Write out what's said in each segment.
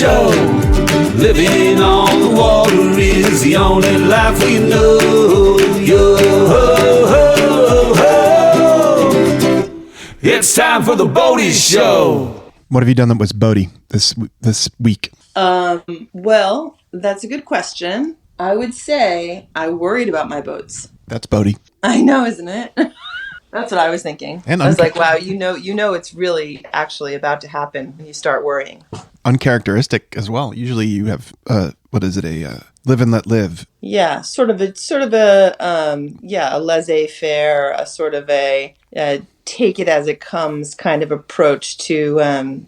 Show. Living on the water is the only life we know. Yo, ho, ho, ho. It's time for the Bodie Show. What have you done that was Bodie this week? Well, that's a good question. I would say I worried about my boats. That's Bodie. I know, isn't it? That's what I was thinking. And I was like, wow, you know it's really actually about to happen when you start worrying. Uncharacteristic as well. Usually you have, live and let live. Yeah, sort of a laissez-faire, a sort of a take it as it comes kind of approach to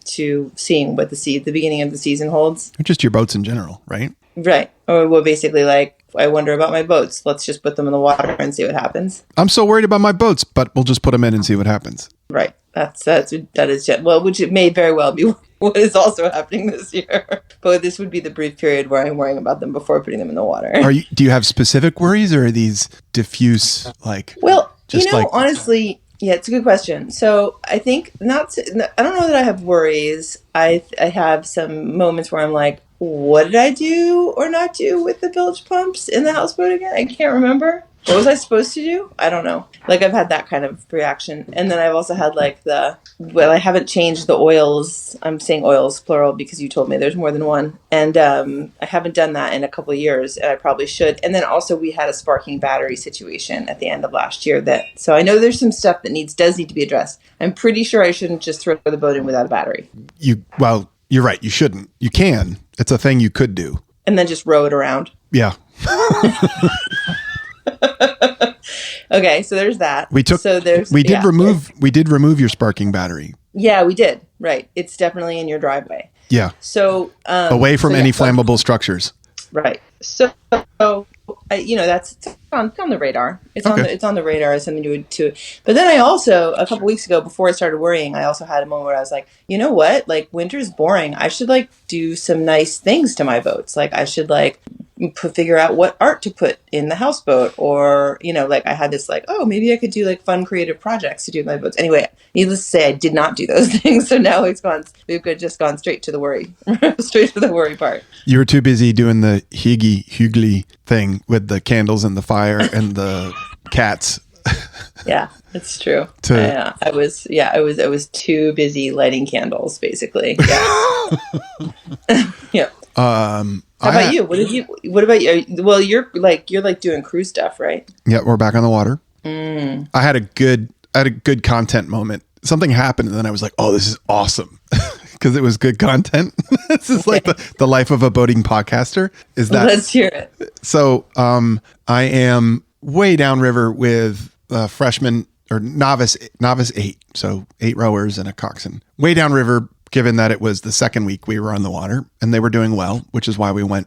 seeing what the beginning of the season holds. Just your boats in general, right? Right. Or well, basically like, I wonder about my boats. Let's just put them in the water and see what happens. I'm so worried about my boats, but we'll just put them in and see what happens. Right. That is well, which it may very well be what is also happening this year. But this would be the brief period where I'm worrying about them before putting them in the water. Do you have specific worries, or are these diffuse, like? Well, just honestly, yeah, it's a good question. So I think I don't know that I have worries. I have some moments where I'm like, what did I do or not do with the bilge pumps in the houseboat again? I can't remember. What was I supposed to do? I don't know. Like, I've had that kind of reaction. And then I've also had like I haven't changed the oils. I'm saying oils plural because you told me there's more than one. And I haven't done that in a couple of years, and I probably should. And then also we had a sparking battery situation at the end of last year so I know there's some stuff that does need to be addressed. I'm pretty sure I shouldn't just throw the boat in without a battery. You're right. You shouldn't. You can. It's a thing you could do. And then just row it around. Yeah. Okay, so there's that. We did remove your sparking battery. Yeah, we did. Right. It's definitely in your driveway. Yeah. So away from any flammable structures. Right. So that's on the radar. It's on the radar as something to. But then I also, a couple weeks ago, before I started worrying, I also had a moment where I was like, you know what? Like, winter's boring. I should like do some nice things to my boats. Like, I should like figure out what art to put in the houseboat, or like I had this like, oh, maybe I could do like fun creative projects to do with my boats. Anyway, needless to say, I did not do those things. So now we've just gone straight to the worry part. You were too busy doing the hygge thing with the candles and the fire and the cats. Yeah, it's true. I was too busy lighting candles, basically. Yeah. Yeah. How about you? What about you? Well, you're like doing cruise stuff, right? Yeah, we're back on the water. I had a good content moment. Something happened, and then I was like, "Oh, this is awesome," because it was good content. This is like the life of a boating podcaster. Is that? Let's hear it. So, I am way downriver with freshman or novice 8, so 8 rowers and a coxswain. Way downriver. Given that it was the second week we were on the water, and they were doing well, which is why we went,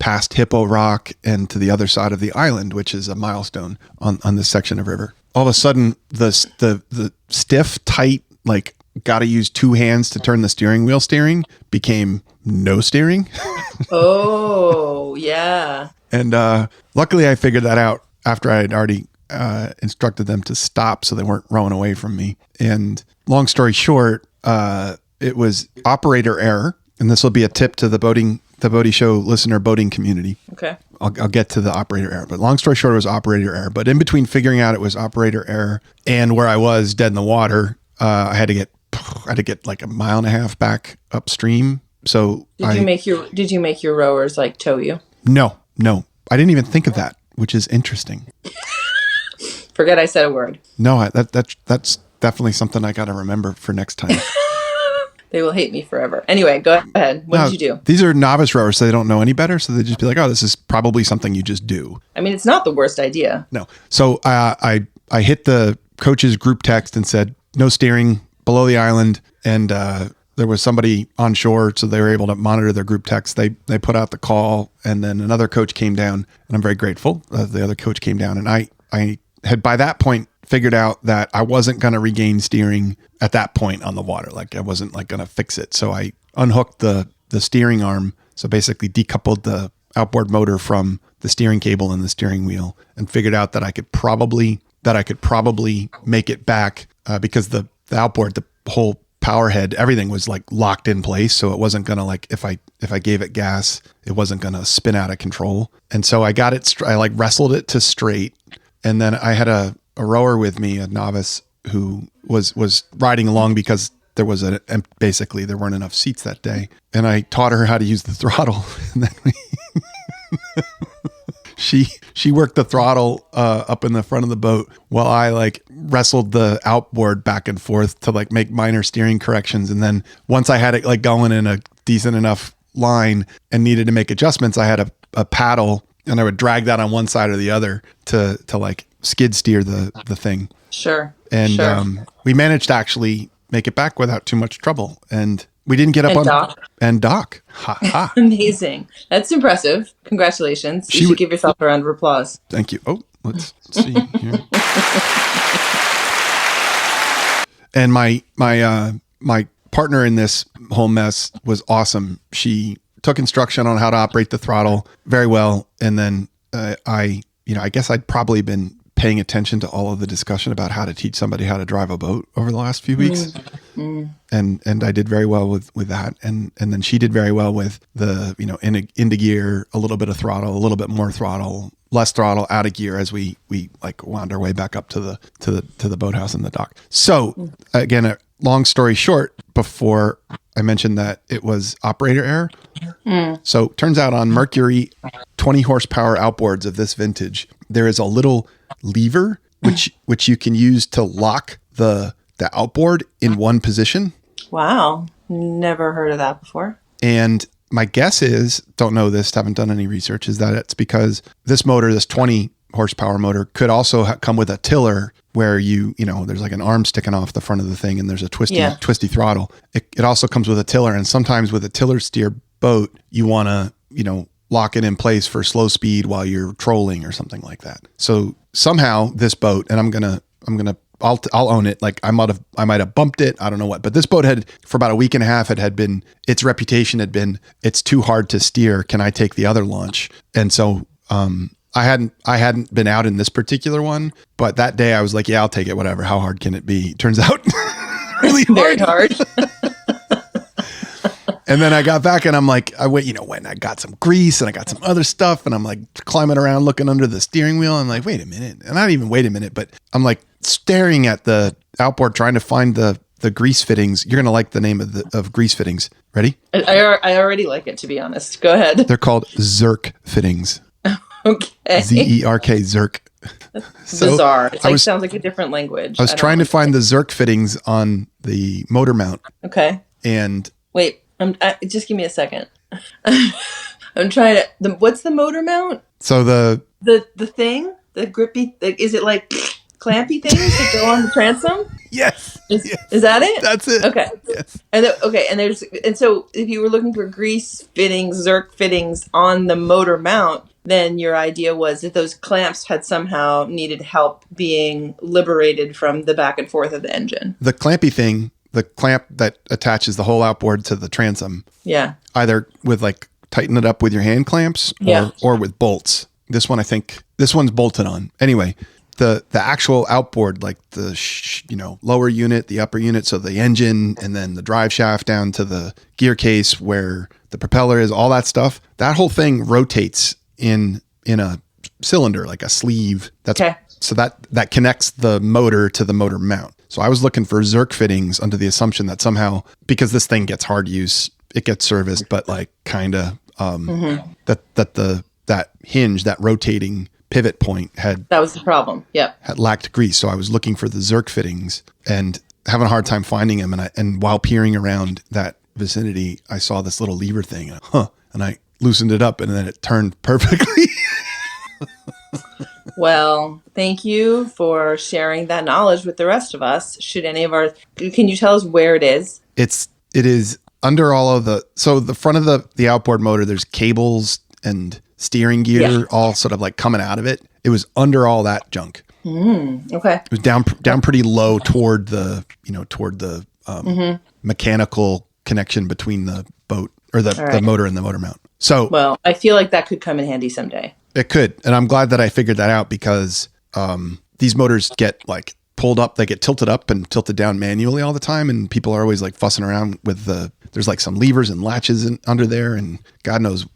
past Hippo Rock and to the other side of the island, which is a milestone on this section of river. All of a sudden, the stiff, tight, like got to use 2 hands to turn the steering wheel steering became no steering. Oh, yeah. And luckily, I figured that out after I had already instructed them to stop, so they weren't rowing away from me. And long story short, it was operator error, and this will be a tip to the Bodie Show listener boating community. Okay. I'll get to the operator error, but long story short, it was operator error. But in between figuring out it was operator error and where I was dead in the water, I had to get like 1.5 miles back upstream. So did you make your rowers like tow you? No, I didn't even think of that, which is interesting. Forget I said a word. No, that's definitely something I got to remember for next time. They will hate me forever. Anyway, go ahead. What did you do? These are novice rowers, so they don't know any better. So they just be like, oh, this is probably something you just do. I mean, it's not the worst idea. No. So I hit the coach's group text and said, no steering below the island. And there was somebody on shore, so they were able to monitor their group text. They put out the call, and then another coach came down, and I'm very grateful. The other coach came down, and I had by that point figured out that I wasn't going to regain steering at that point on the water. Like I wasn't like going to fix it. So I unhooked the steering arm. So basically decoupled the outboard motor from the steering cable and the steering wheel, and figured out that I could probably make it back because the outboard, the whole power head, everything was like locked in place. So it wasn't going to like, if I gave it gas, it wasn't going to spin out of control. And so I got it, I like wrestled it to straight. And then I had a rower with me, a novice who was riding along because there was basically there weren't enough seats that day. And I taught her how to use the throttle. And then she worked the throttle up in the front of the boat while I like wrestled the outboard back and forth to like make minor steering corrections. And then once I had it like going in a decent enough line and needed to make adjustments, I had a paddle and I would drag that on one side or the other to like skid steer the thing. Sure. And we managed to actually make it back without too much trouble. And we didn't get up and dock. Ha ha. Amazing. That's impressive. Congratulations. You should give yourself a round of applause. Thank you. Oh, let's see here. And my partner in this whole mess was awesome. She took instruction on how to operate the throttle very well. And then I guess I'd probably been paying attention to all of the discussion about how to teach somebody how to drive a boat over the last few weeks. And I did very well with that. And then she did very well with the, into gear, a little bit of throttle, a little bit more throttle, less throttle, out of gear as we like wound our way back up to the boathouse and the dock. So again, a long story short, before I mentioned that it was operator error. So turns out on Mercury 20 horsepower outboards of this vintage, there is a little lever which you can use to lock the outboard in one position. Wow. Never heard of that before. And my guess is, don't know this, haven't done any research, is that it's because this motor, this 20 horsepower motor, could also come with a tiller where there's like an arm sticking off the front of the thing and there's a twisty throttle. It also comes with a tiller. And sometimes with a tiller steer boat, you want to, lock it in place for slow speed while you're trolling or something like that. So somehow this boat, and I'll own it. Like I might have bumped it. I don't know what, but this boat had, for about a week and a half, its reputation had been, it's too hard to steer. Can I take the other launch? And so, I hadn't been out in this particular one, but that day I was like, yeah, I'll take it. Whatever. How hard can it be? Turns out really hard. Very hard. And then I got back and I'm like, when I got some grease and I got some other stuff and I'm like climbing around looking under the steering wheel. I'm like, wait a minute. And not even wait a minute, but I'm like staring at the outboard trying to find the grease fittings. You're going to like the name of grease fittings. Ready? I already like it, to be honest. Go ahead. They're called Zerk fittings. Okay. Zerk, Zerk. Bizarre. Sounds like a different language. I was trying to find the Zerk fittings on the motor mount. Okay. And wait, just give me a second. I'm trying to. What's the motor mount? So the thing, the grippy. Is it like clampy things that go on the transom? Yes. Is that it? That's it. Okay. Yes. And so if you were looking for grease fittings, Zerk fittings on the motor mount, then your idea was that those clamps had somehow needed help being liberated from the back and forth of the engine. The clampy thing, the clamp that attaches the whole outboard to the transom. Yeah. Either with like tighten it up with your hand clamps or with bolts. This one's bolted on. Anyway, the actual outboard, like the lower unit, the upper unit, so the engine and then the drive shaft down to the gear case where the propeller is, all that stuff, that whole thing rotates in a cylinder, like a sleeve. So that connects the motor to the motor mount. So I was looking for Zerk fittings under the assumption that somehow, because this thing gets hard use, it gets serviced, but like kind of that hinge, that rotating pivot point that was the problem. Yep. Had lacked grease. So I was looking for the Zerk fittings and having a hard time finding them. And while peering around that vicinity, I saw this little lever thing. And I loosened it up and then it turned perfectly. Well, thank you for sharing that knowledge with the rest of us. Can you tell us where it is? It is under all of the front of the outboard motor, there's cables and steering gear all sort of like coming out of it. It was under all that junk. Okay. It was down pretty low toward the mechanical connection between the boat or the motor and the motor mount. So, well, I feel like that could come in handy someday. It could. And I'm glad that I figured that out because these motors get like pulled up, they get tilted up and tilted down manually all the time. And people are always like fussing around with there's like some levers and latches under there. And God knows,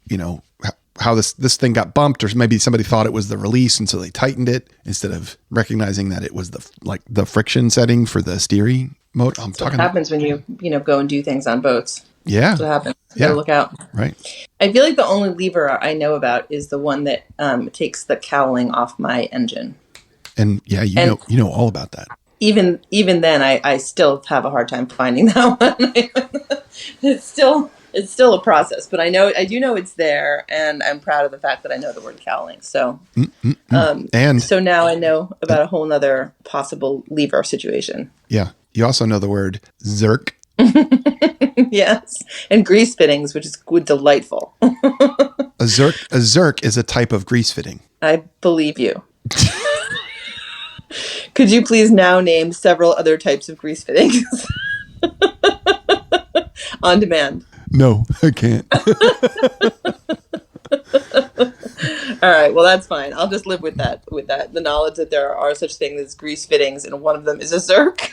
how this thing got bumped, or maybe somebody thought it was the release. And so they tightened it instead of recognizing that it was the friction setting for the steering mode. What happens when you go and do things on boats. Yeah. That's what happens. You gotta look out. Right. I feel like the only lever I know about is the one that takes the cowling off my engine. And yeah, you know all about that. Even then, I still have a hard time finding that one. It's still a process, but I do know it's there, and I'm proud of the fact that I know the word cowling. So, and so now I know about a whole nother possible lever situation. Yeah, you also know the word zerk. Yes, and grease fittings, which is delightful. A zerk is a type of grease fitting. I believe you. Could you please now name several other types of grease fittings? On demand. No, I can't. All right, well, that's fine. I'll just live with that. The knowledge that there are such things as grease fittings, and one of them is a zerk.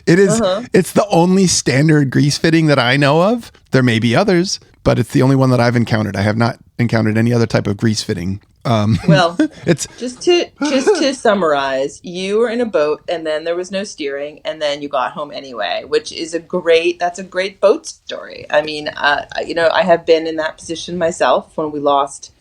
It is. It's the only standard grease fitting that I know of. There may be others, but it's the only one that I've encountered. I have not encountered any other type of grease fitting. Well, it's just to summarize, you were in a boat, and then there was no steering, and then you got home anyway, which is that's a great boat story. I mean, I have been in that position myself when we lost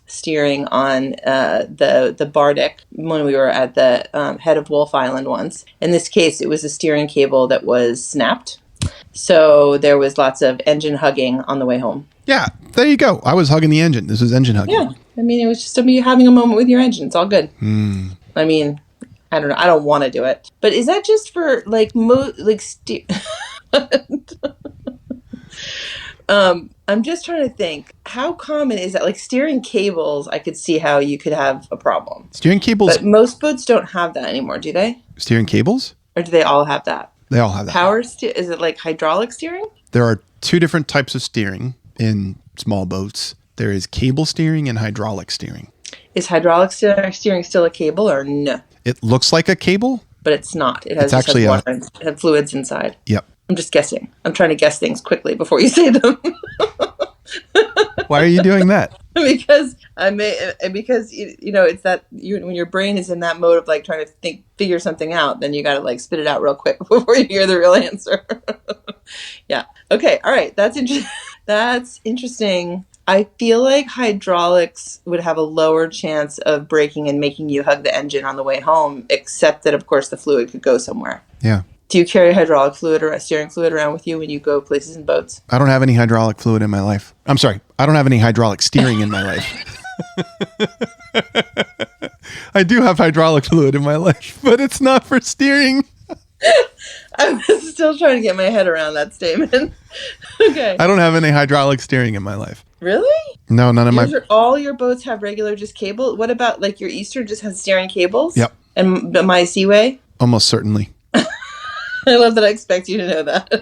steering on the Bardic when we were at the head of Wolf Island once. In this case, it was a steering cable that was snapped, so there was lots of engine hugging on the way home. Yeah, there you go. I was hugging the engine. This was engine hugging. Yeah, I mean, it was just you having a moment with your engine. It's all good. I mean, I don't know. I don't want to do it. But is that just for I'm just trying to think. How common is that? Like steering cables, I could see how you could have a problem. Steering cables. But most boats don't have that anymore, do they? Steering cables? Or do they all have that? They all have that. Is it like hydraulic steering? There are two different types of steering in small boats. There is cable steering and hydraulic steering. Is hydraulic steering still a cable or no? It looks like a cable, but it's not. It has water and fluids inside. Yep. I'm just guessing. I'm trying to guess things quickly before you say them. Why are you doing that? Because it's that when your brain is in that mode of like trying to figure something out, then you got to like spit it out real quick before you hear the real answer. Yeah. Okay. All right. That's interesting. That's interesting. I feel like hydraulics would have a lower chance of breaking and making you hug the engine on the way home, except that of course the fluid could go somewhere. Yeah. Do you carry hydraulic fluid or steering fluid around with you when you go places in boats? I don't have any hydraulic fluid in my life. I'm sorry. I don't have any hydraulic steering in my life. I do have hydraulic fluid in my life, but it's not for steering. I was still trying to get my head around that statement. Okay. I don't have any hydraulic steering in my life. Really? No, none of my... All your boats have regular just cable? What about like your Eastern just has steering cables? Yep. And my Seaway? Almost certainly. I love that I expect you to know that.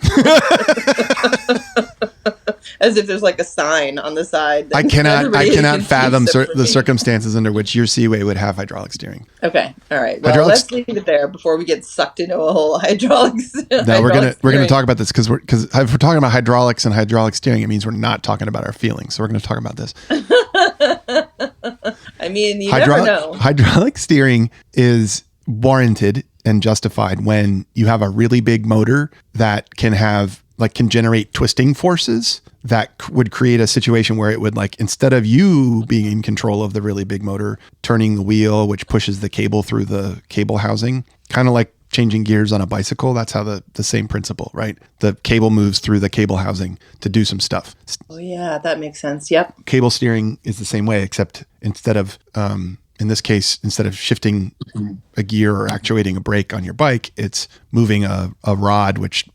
As if there's like a sign on the side. I cannot fathom the circumstances under which your Seaway would have hydraulic steering. Okay. All right. Well, let's leave it there before we get sucked into a whole hydraulics. No, we're gonna talk about this because if we're talking about hydraulics and hydraulic steering, it means we're not talking about our feelings. So we're going to talk about this. I mean, you never know. Hydraulic steering is warranted and justified when you have a really big motor that can generate twisting forces that would create a situation where it would instead of you being in control of the really big motor, turning the wheel, which pushes the cable through the cable housing, kind of like changing gears on a bicycle. That's how the same principle, right? The cable moves through the cable housing to do some stuff. Oh yeah, that makes sense. Yep. Cable steering is the same way, except instead of, in this case, instead of shifting a gear or actuating a brake on your bike, it's moving a rod which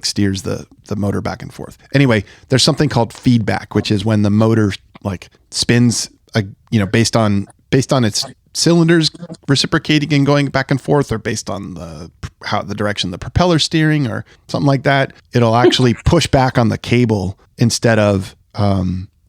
steers the motor back and forth. Anyway, there's something called feedback, which is when the motor spins based on its cylinders reciprocating and going back and forth, or based on the direction the propeller steering or something like that. It'll actually push back on the cable instead of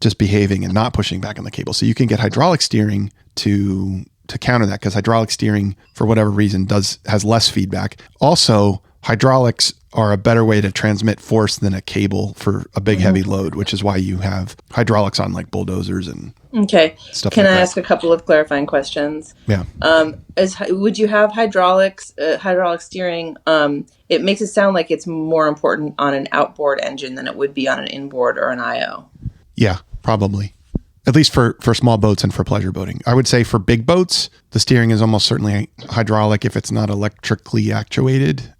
just behaving and not pushing back on the cable. So you can get hydraulic steering to to counter that because hydraulic steering, for whatever reason, has less feedback. Also, hydraulics are a better way to transmit force than a cable for a big heavy load, which is why you have hydraulics on like bulldozers and Okay. stuff Can like I that. ask a couple of clarifying questions? Yeah. Would you have hydraulic steering? It makes it sound like it's more important on an outboard engine than it would be on an inboard or an IO. Yeah, probably. At least for small boats and for pleasure boating. I would say for big boats, the steering is almost certainly hydraulic if it's not electrically actuated,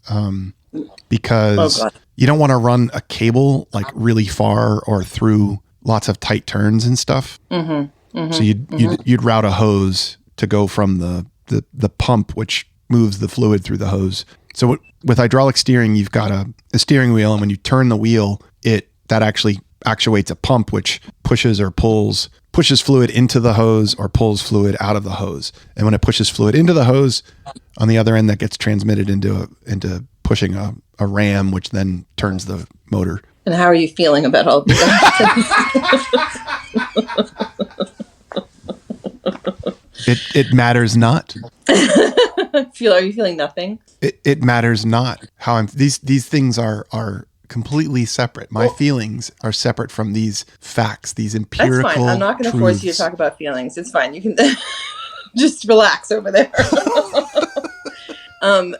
because you don't want to run a cable like really far or through lots of tight turns and stuff. So you'd route a hose to go from the pump, which moves the fluid through the hose. So with hydraulic steering, you've got a steering wheel, and when you turn the wheel, that actually actuates a pump, which pushes fluid into the hose or pulls fluid out of the hose. And when it pushes fluid into the hose, on the other end, that gets transmitted into pushing a ram, which then turns the motor. And how are you feeling about all of that? It matters not. Are you feeling nothing? It matters not how these things are completely separate. My feelings are separate from these facts, these empirical That's fine. I'm not going to force you to talk about feelings. It's fine. You can just relax over there. I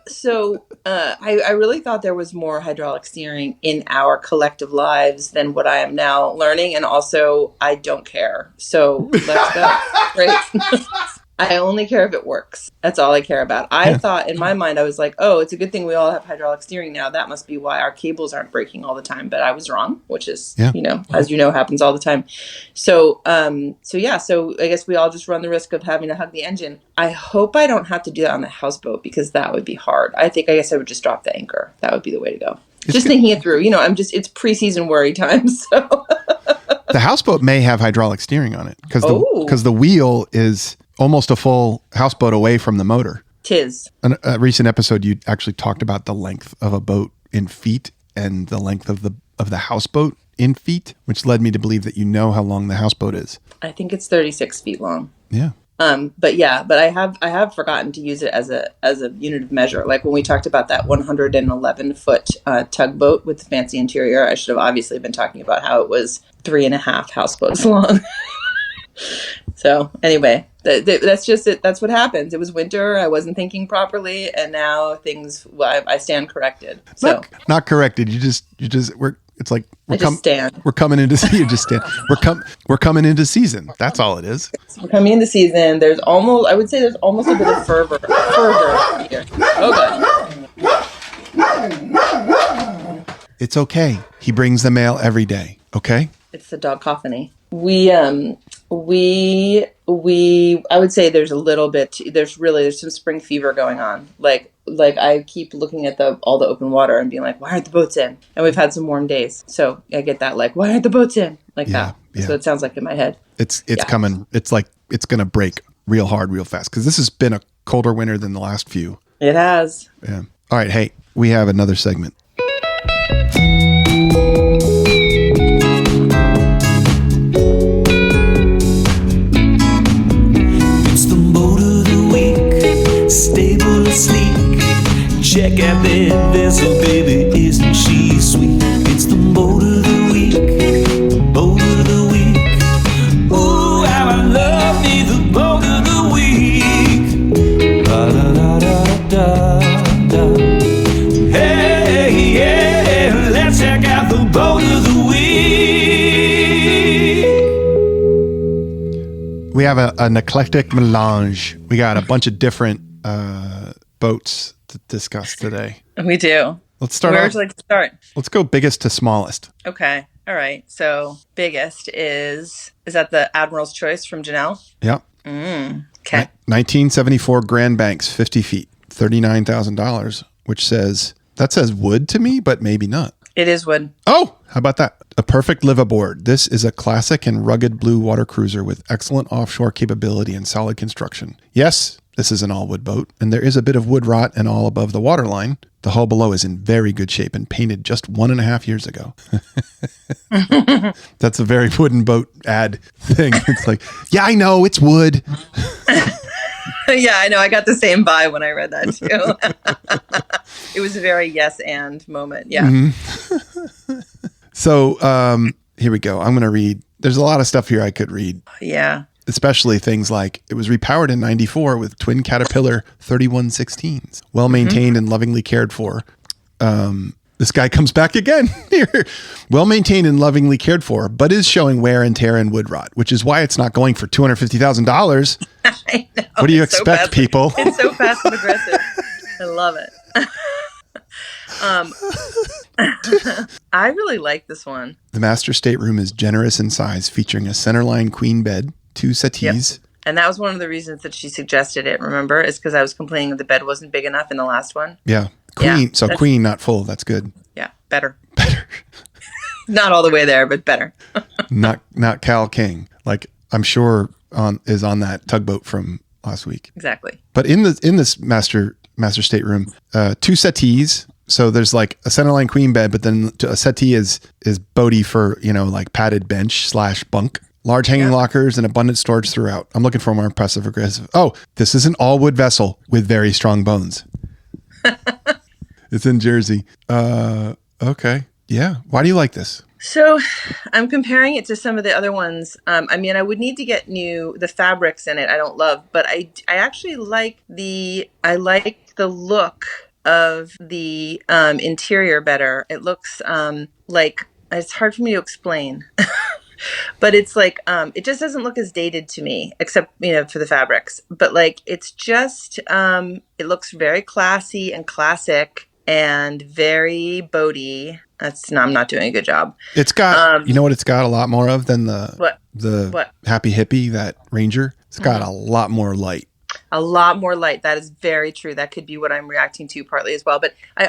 really thought there was more hydraulic steering in our collective lives than what I am now learning. And also, I don't care. So let's go. Great. I only care if it works. That's all I care about. I thought in my mind, I was like, oh, it's a good thing we all have hydraulic steering now. That must be why our cables aren't breaking all the time. But I was wrong, which is, as you know, happens all the time. So I guess we all just run the risk of having to hug the engine. I hope I don't have to do that on the houseboat because that would be hard. I guess I would just drop the anchor. That would be the way to go. Just thinking it through. it's preseason worry time. So the houseboat may have hydraulic steering on it because the wheel is almost a full houseboat away from the motor. Tis. In a recent episode, you actually talked about the length of a boat in feet and the length of the houseboat in feet, which led me to believe that you know how long the houseboat is. I think it's 36 feet long. Yeah. But I have forgotten to use it as a unit of measure. Like when we talked about that 111 foot tugboat with the fancy interior, I should have obviously been talking about how it was 3.5 houseboats long. So anyway, that's just it. That's what happens. It was winter. I wasn't thinking properly, and now I stand corrected. So not corrected. We're coming into you just stand. We're coming into season. That's all it is. We're coming into season. I would say there's almost a bit of fervor here. Oh God. It's okay. He brings the mail every day. Okay. It's the dog cacophony. I would say there's some spring fever going on. Like I keep looking at all the open water and being like, why aren't the boats in? And we've had some warm days. So I get that, like, why aren't the boats in? Like that. Yeah. So it sounds like in my head. It's coming. It's like, it's going to break real hard, real fast. Cause this has been a colder winter than the last few. It has. Yeah. All right. Hey, we have another segment. Stable and sleek. Check out that vessel, baby, isn't she sweet? It's the boat of the week, boat of the week. Ooh, how I love me the boat of the week. Da da da da da da. Hey, yeah, let's check out the boat of the week. We have an eclectic melange. We got a bunch of different boats to discuss today. We do. Let's start. Where would you like to start? Let's go biggest to smallest. Okay. All right. So biggest is that the Admiral's Choice from Janelle? Yep. Okay. 1974 Grand Banks, 50 feet, $39,000, which says wood to me, but maybe not. It is wood. Oh, how about that? A perfect live aboard. This is a classic and rugged blue water cruiser with excellent offshore capability and solid construction. Yes, this is an all-wood boat, and there is a bit of wood rot and all above the waterline. The hull below is in very good shape and painted just 1.5 years ago. That's a very wooden boat ad thing. It's like, yeah, I know, it's wood. Yeah, I know. I got the same vibe when I read that too. It was a very yes and moment. Yeah. So here we go. I'm going to read. There's a lot of stuff here I could read, Yeah. especially things like it was repowered in 94 with twin Caterpillar 3116s, well maintained and lovingly cared for. This guy comes back again here. Well maintained and lovingly cared for, but is showing wear and tear and wood rot, which is why it's not going for $250,000. I know. What do you It's so expect, fast- people? It's so fast and aggressive. I love it. I really like this one. The master stateroom is generous in size, featuring a centerline queen bed, 2 settees. And that was one of the reasons that she suggested it, remember? Is because I was complaining that the bed wasn't big enough in the last one. Yeah. Queen. Yeah, So that's- queen, not full. That's good. Yeah, better. Not all the way there, but better. Not Cal King. Like I'm sure is on that tugboat from last week. Exactly. But in this master stateroom, 2 settees. So there's like a centerline queen bed, but then a settee is boaty for, like padded bench / bunk. Large hanging lockers and abundant storage throughout. I'm looking for more impressive aggressive. Oh, this is an all wood vessel with very strong bones. It's in Jersey. Okay. Yeah. Why do you like this? So I'm comparing it to some of the other ones. I mean, I would need to get the fabrics in it. I don't love, but I actually like the look of the interior better. It looks like, it's hard for me to explain, but it's like, it just doesn't look as dated to me, except, for the fabrics, but like, it's just, it looks very classy and classic and very boaty. I'm not doing a good job. It's got, you know what it's got a lot more of than What? the Happy Hippie, that Ranger. It's got a lot more light. A lot more light. That is very true. That could be what I'm reacting to partly as well. But I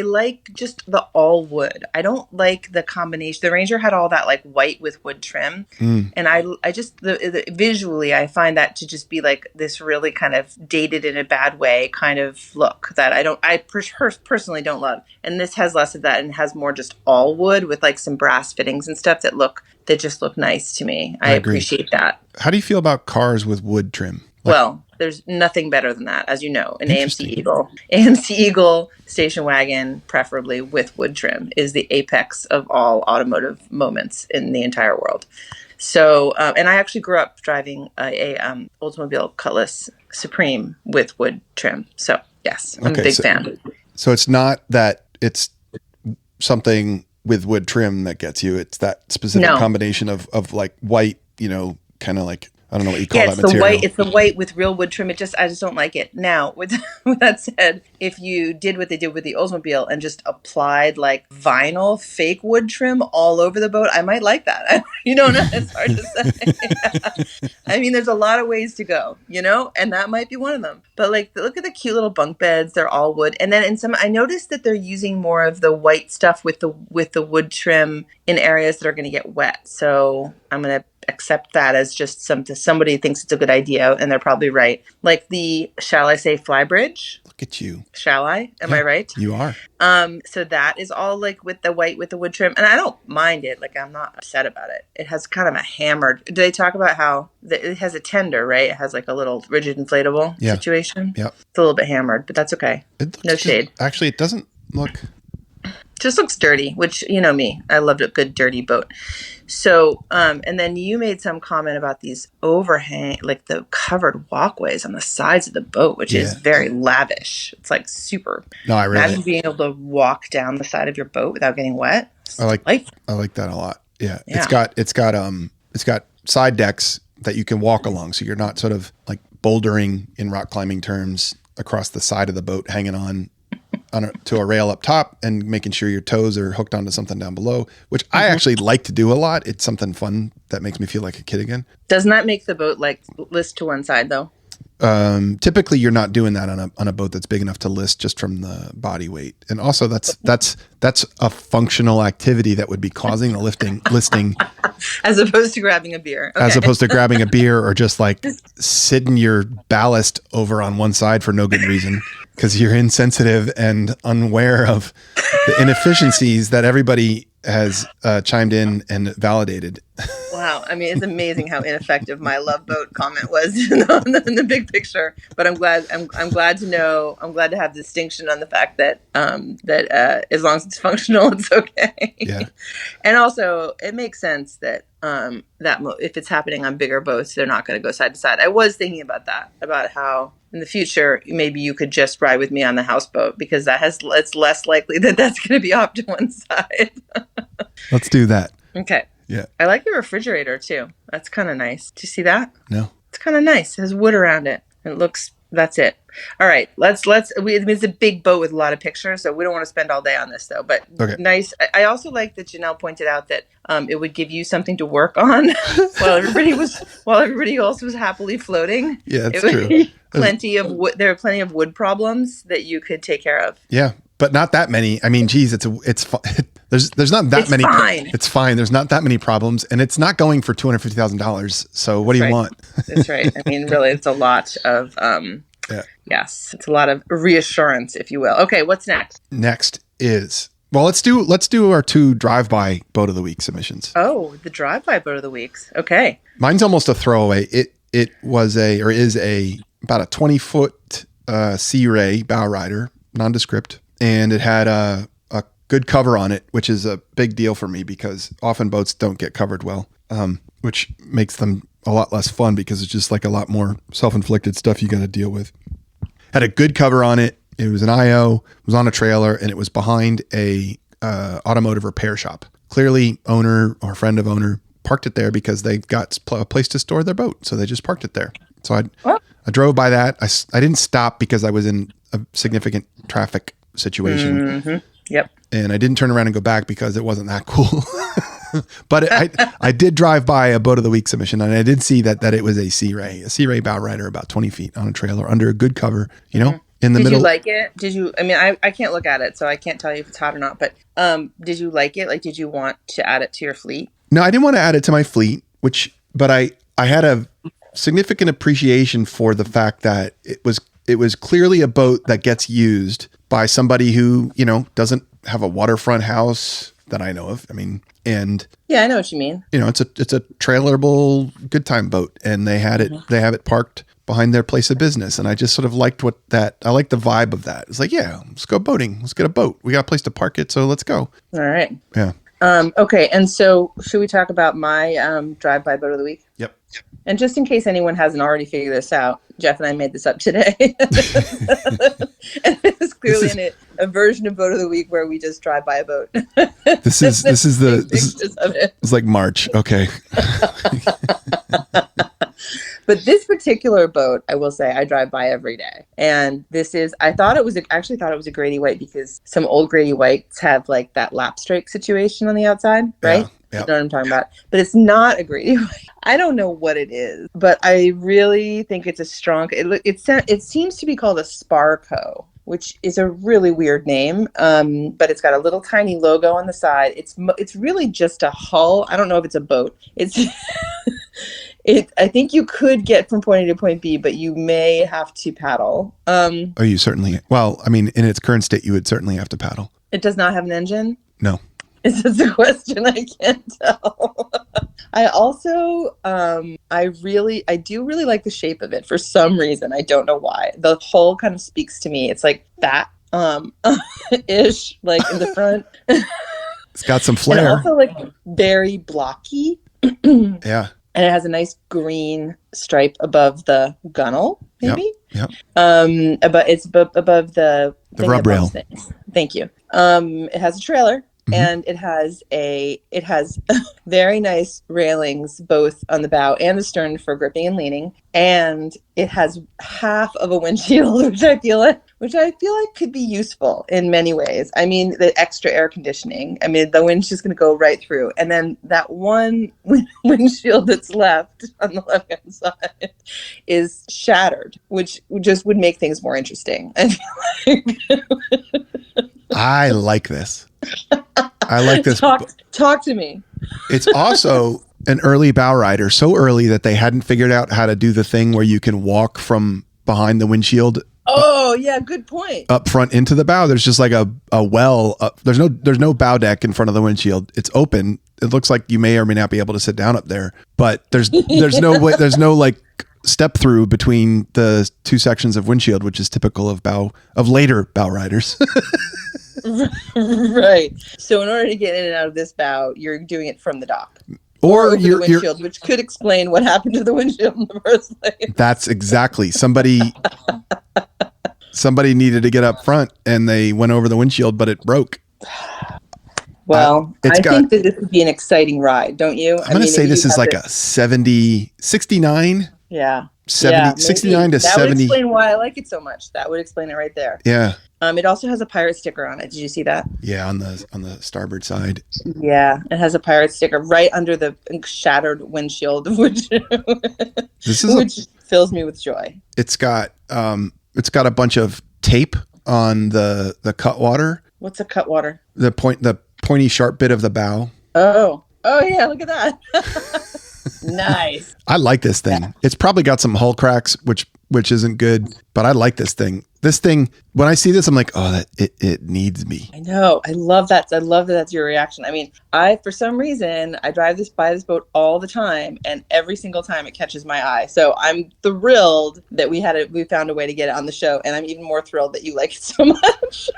like just the all wood. I don't like the combination. The Ranger had all that like white with wood trim. And I just, visually, I find that to just be like this really kind of dated in a bad way kind of look that I personally don't love. And this has less of that and has more just all wood with like some brass fittings and stuff that just look nice to me. I agree. appreciate that. How do you feel about cars with wood trim? Well, there's nothing better than that, as you know. An AMC Interesting. Eagle. AMC Eagle station wagon, preferably with wood trim, is the apex of all automotive moments in the entire world. So, and I actually grew up driving a Oldsmobile Cutlass Supreme with wood trim. So, yes, I'm a big fan. So it's not that it's something with wood trim that gets you. It's that specific combination of like white, kind of like, I don't know what you call that material. It's the white with real wood trim. I just don't like it. Now, with that said, if you did what they did with the Oldsmobile and just applied like vinyl fake wood trim all over the boat, I might like that. It's hard to say. I mean, there's a lot of ways to go, and that might be one of them. But like, look at the cute little bunk beds. They're all wood. And then I noticed that they're using more of the white stuff with the wood trim in areas that are going to get wet. So I'm going to accept that as just somebody thinks it's a good idea, and they're probably right. Like the, shall I say, Flybridge? Look at you. Shall I? Am I right? You are. So that is all like with the white with the wood trim, and I don't mind it. Like, I'm not upset about it. It has kind of a hammered. Do they talk about how it has a tender, right? It has like a little rigid inflatable situation. Yeah. It's a little bit hammered, but that's okay. No shade. Actually, it doesn't look. Just looks dirty, which, me, I loved a good dirty boat. So, and then you made some comment about these overhang, like the covered walkways on the sides of the boat, which is very lavish. It's like super. No, I really. Imagine being able to walk down the side of your boat without getting wet. I like that a lot. Yeah. It's got side decks that you can walk along, so you're not sort of like bouldering in rock climbing terms across the side of the boat, hanging on to a rail up top and making sure your toes are hooked onto something down below, which I actually like to do a lot. It's something fun that makes me feel like a kid again. Doesn't that make the boat like list to one side though? Typically you're not doing that on a boat that's big enough to list just from the body weight. And also that's a functional activity that would be causing the listing as opposed to grabbing a beer. Okay. As opposed to grabbing a beer or just like sitting your ballast over on one side for no good reason, because you're insensitive and unaware of the inefficiencies that everybody has chimed in and validated. Wow. I mean, it's amazing how ineffective my love boat comment was in the big picture. But I'm glad to know. I'm glad to have distinction on the fact that as long as it's functional, it's okay. Yeah. And also, it makes sense that if it's happening on bigger boats, they're not going to go side to side. I was thinking about that, about how in the future maybe you could just ride with me on the houseboat, because it's less likely that that's going to be off to one side. Let's do that. Okay. Yeah. I like your refrigerator too. That's kind of nice. Do you see that? No. It's kind of nice. It has wood around it. It looks. That's it. All right. It's a big boat with a lot of pictures, so we don't want to spend all day on this though. But Okay. Nice. I also like that Janelle pointed out that it would give you something to work on while everybody else was happily floating. Yeah, that's It true. would plenty of wood. There are plenty of wood problems that you could take care of. Yeah, but not that many. I mean, geez, there's not that It's many. fine. It's fine. There's not that many problems, and it's not going for $250,000. So what do you Right. want? That's right. I mean, really, it's a lot of Yeah. yes, it's a lot of reassurance, if you will. Okay, what's next? Next is, well, let's do our 2 drive-by boat of the week submissions. Oh, the drive-by boat of the weeks. Okay. Mine's almost a throwaway. It was is about a 20-foot Sea Ray bow rider, nondescript, and it had a good cover on it, which is a big deal for me because often boats don't get covered well, which makes them a lot less fun because it's just like a lot more self-inflicted stuff you got to deal with. Had a good cover on it. It was an IO, it was on a trailer, and it was behind a automotive repair shop. Clearly, owner or friend of owner parked it there because they've got a place to store their boat, so they just parked it there. So I drove by that. I didn't stop because I was in a significant traffic situation. Mm-hmm. Yep. And I didn't turn around and go back because it wasn't that cool. But I did drive by a boat of the week submission, and I did see that it was a Sea Ray bow rider, about 20 feet on a trailer under a good cover, in the middle. Did you like it? Did you? I mean, I can't look at it, so I can't tell you if it's hot or not. But did you like it? Like, did you want to add it to your fleet? No, I didn't want to add it to my fleet, but I had a significant appreciation for the fact that it was clearly a boat that gets used by somebody who, doesn't have a waterfront house that I know of. I mean, and yeah, I know what you mean. It's a trailerable good time boat, and they have it parked behind their place of business. And I just sort of liked I like the vibe of that. It's like, yeah, let's go boating. Let's get a boat. We got a place to park it. So let's go. All right. Yeah. Okay. And so should we talk about my drive-by boat of the week? Yep. And just in case anyone hasn't already figured this out, Jeff and I made this up today. And it's clearly a version of boat of the week where we just drive by a boat. This is it's like March. Okay. But this particular boat, I will say, I drive by every day. And I actually thought it was a Grady White because some old Grady Whites have like that lap strike situation on the outside, right? Yeah. You know what I'm talking about? But it's not a Grady White. I don't know what it is, but I really think it's a strong, it seems to be called a Sparco, which is a really weird name. But it's got a little tiny logo on the side. It's really just a hull. I don't know if it's a boat. I think you could get from point A to point B, but you may have to paddle. You certainly, well, I mean, in its current state, you would certainly have to paddle. It does not have an engine? No. Is this a question? I can't tell. I also, I do really like the shape of it for some reason. I don't know why. The hull kind of speaks to me. It's like fat, ish, like in the front. It's got some flair. And also like very blocky. Yeah. And it has a nice green stripe above the gunnel, maybe. Yep. But it's above the rub rail. Thank you. It has a trailer. And it has very nice railings both on the bow and the stern for gripping and leaning, and it has half of a windshield, which I feel like could be useful in many ways. I mean, the extra air conditioning. I mean, the wind's just going to go right through, and then that one windshield that's left on the left-hand side is shattered, which just would make things more interesting. I feel like. I like this. I like this. Talk to me. It's also an early bow rider, so early that they hadn't figured out how to do the thing where you can walk from behind the windshield Oh, yeah, good point. up front into the bow. There's just like a well. There's no bow deck in front of the windshield. It's open. It looks like you may or may not be able to sit down up there, but there's no way. There's no like step through between the two sections of windshield, which is typical of later bow riders. Right. So in order to get in and out of this bow, you're doing it from the dock. Or over the windshield, which could explain what happened to the windshield in the first place. That's exactly. Somebody needed to get up front and they went over the windshield, but it broke. Well, I think that this would be an exciting ride, don't you? I'm going to say this is like a 69. Yeah. 69 to 70. That would explain why I like it so much. That would explain it right there. Yeah. It also has a pirate sticker on it. Did you see that? Yeah, on the starboard side. Yeah, it has a pirate sticker right under the shattered windshield, which fills me with joy. It's got a bunch of tape on the cutwater. What's a cutwater? The pointy sharp bit of the bow. Oh yeah, look at that. Nice. I like this thing. Yeah. It's probably got some hull cracks, which isn't good, but I like this thing. This thing, when I see this, I'm like, oh, it needs me. I know. I love that. I love that that's your reaction. I mean, for some reason, I drive by this boat all the time, and every single time it catches my eye. So I'm thrilled that we found a way to get it on the show, and I'm even more thrilled that you like it so much.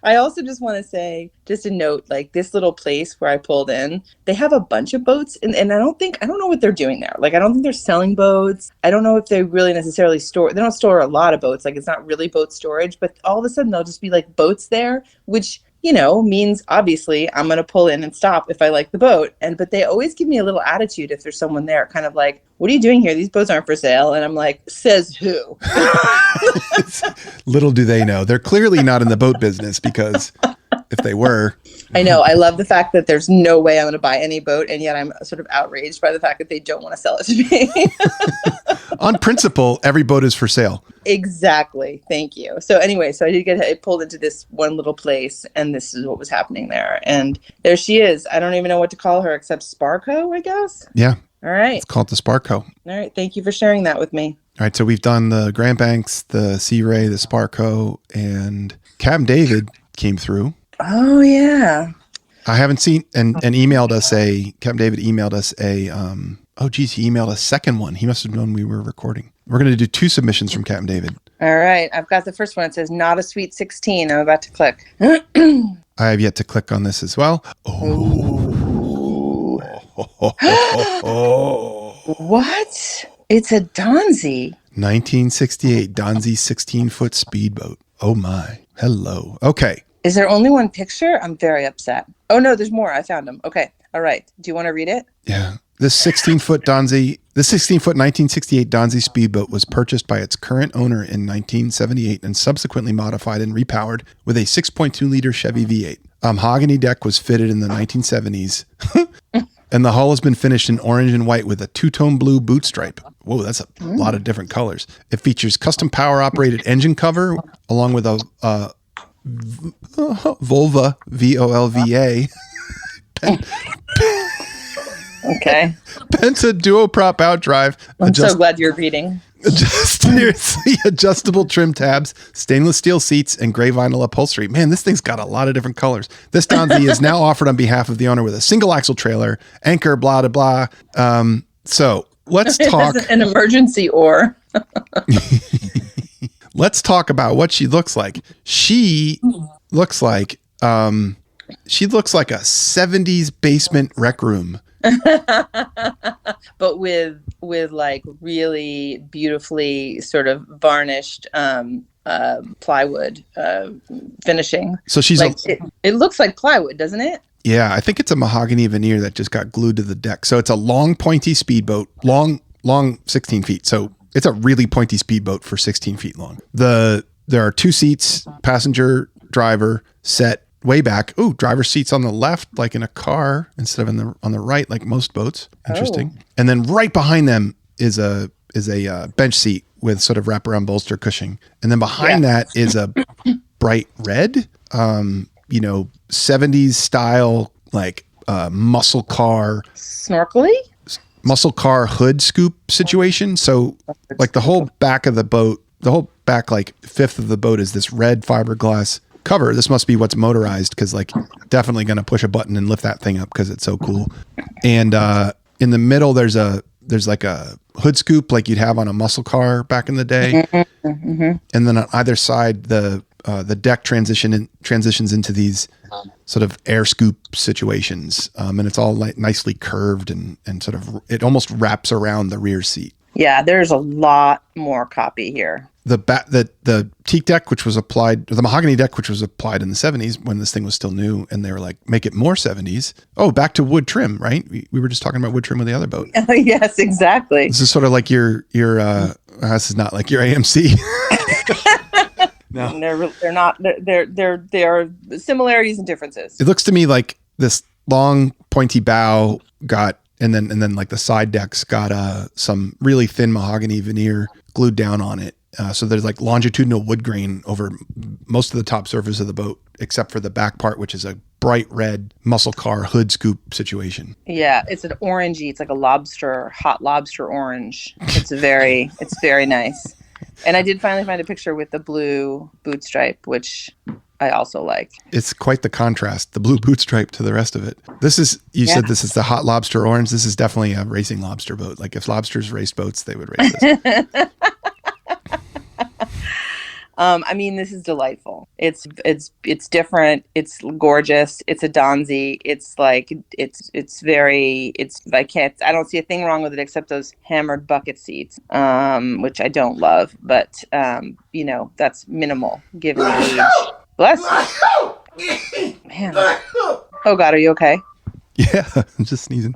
I also just want to say, just a note, like this little place where I pulled in, they have a bunch of boats and I don't know what they're doing there. Like, I don't think they're selling boats. I don't know if they really necessarily they don't store a lot of boats. Like, it's not really boat storage, but all of a sudden there'll just be like boats there, which, means obviously I'm going to pull in and stop if I like the boat. But they always give me a little attitude if there's someone there, kind of like, what are you doing here? These boats aren't for sale. And I'm like, says who? Little do they know. They're clearly not in the boat business, because if they were. I know. I love the fact that there's no way I'm going to buy any boat. And yet I'm sort of outraged by the fact that they don't want to sell it to me. On principle, every boat is for sale. Exactly. Thank you. So anyway, I did get pulled into this one little place, and this is what was happening there. And there she is. I don't even know what to call her except Sparko, I guess. Yeah. All right. It's called the Sparko. All right. Thank you for sharing that with me. All right. So we've done the Grand Banks, the Sea Ray, the Sparko, and Captain David came through. Oh, yeah. I haven't seen and emailed us Captain David emailed us he emailed a second one. He must have known we were recording. We're going to do 2 submissions from Captain David. All right. I've got the first one. It says, not a sweet 16. I'm about to click. I have yet to click on this as well. What? It's a Donzi. 1968 Donzi 16-foot speedboat. Oh my. Hello. Okay. Is there only one picture? I'm very upset. Oh no, there's more. I found them. Okay. All right. Do you want to read it? Yeah. This 16-foot 1968 Donzi speedboat was purchased by its current owner in 1978 and subsequently modified and repowered with a 6.2-liter Chevy V8. A mahogany deck was fitted in the 1970s, and the hull has been finished in orange and white with a 2-tone blue boot stripe. Whoa, that's a lot of different colors. It features custom power-operated engine cover along with a Volva, Volva, okay. Penta duo prop outdrive. I'm so glad you're reading. Seriously, adjustable trim tabs, stainless steel seats, and gray vinyl upholstery. Man, this thing's got a lot of different colors. This Donzi is now offered on behalf of the owner with a single axle trailer, anchor, blah, blah, blah. So let's talk. An emergency oar. Let's talk about what she looks like. She looks like a 70s basement rec room. But with like really beautifully sort of varnished plywood finishing. So she's like it looks like plywood, doesn't it? Yeah, I think it's a mahogany veneer that just got glued to the deck. So it's a long, pointy speedboat, long 16 feet. So it's a really pointy speedboat for 16 feet long. There are 2 seats, passenger, driver, set way back. Ooh, driver's seats on the left, like in a car, instead of on the right, like most boats. Interesting. Oh. And then right behind them is a bench seat with sort of wraparound bolster cushioning. And then behind that is a bright red, 70s style, like muscle car. Snorkelly? Muscle car hood scoop situation. So like the whole back of the boat whole back like fifth of the boat is this red fiberglass cover. This must be what's motorized because like definitely going to push a button and lift that thing up because it's so cool. And in the middle, there's like a hood scoop like you'd have on a muscle car back in the day. And then on either side, the deck transitions into these sort of air scoop situations. And it's all like nicely curved and sort of, it almost wraps around the rear seat. Yeah, there's a lot more copy here. The teak deck, which was applied, the mahogany deck, which was applied in the 70s when this thing was still new, and they were like, make it more 70s. Oh, back to wood trim, right? We were just talking about wood trim with the other boat. Yes, exactly. This is sort of like your this is not like your AMC. No, they're not. There are similarities and differences. It looks to me like this long pointy bow got, and then like the side decks got some really thin mahogany veneer glued down on it. So there's like longitudinal wood grain over most of the top surface of the boat, except for the back part, which is a bright red muscle car hood scoop situation. Yeah, it's an orangey. It's like a hot lobster orange. It's very nice. And I did finally find a picture with the blue boot stripe, which I also like. It's quite the contrast, the blue boot stripe to the rest of it. This is, you said this is the hot lobster orange. This is definitely a racing lobster boat. Like if lobsters raced boats, they would race this. I mean, this is delightful. It's different. It's gorgeous. It's a Donzi. It's like, I don't see a thing wrong with it except those hammered bucket seats, which I don't love, but, that's minimal given the age. Bless you. Man. Oh God, are you okay? Yeah, I'm just sneezing.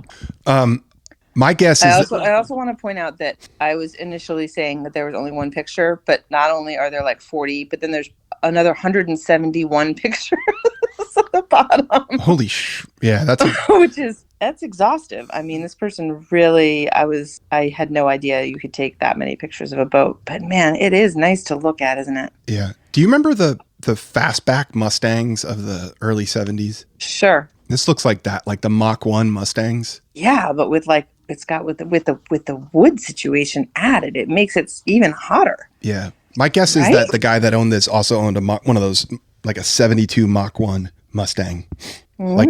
My guess is I also want to point out that I was initially saying that there was only one picture, but not only are there like 40, but then there's another 171 pictures at the bottom. Holy yeah, that's exhaustive. I mean, this person really, I had no idea you could take that many pictures of a boat, but man, it is nice to look at, isn't it? Yeah. Do you remember the fastback Mustangs of the early 70s? Sure. This looks like that, like the Mach 1 Mustangs. Yeah, but with like, it's got with the wood situation added, it makes it even hotter. Yeah. My guess is that the guy that owned this also owned one of those, like a 72 Mach 1 Mustang. Like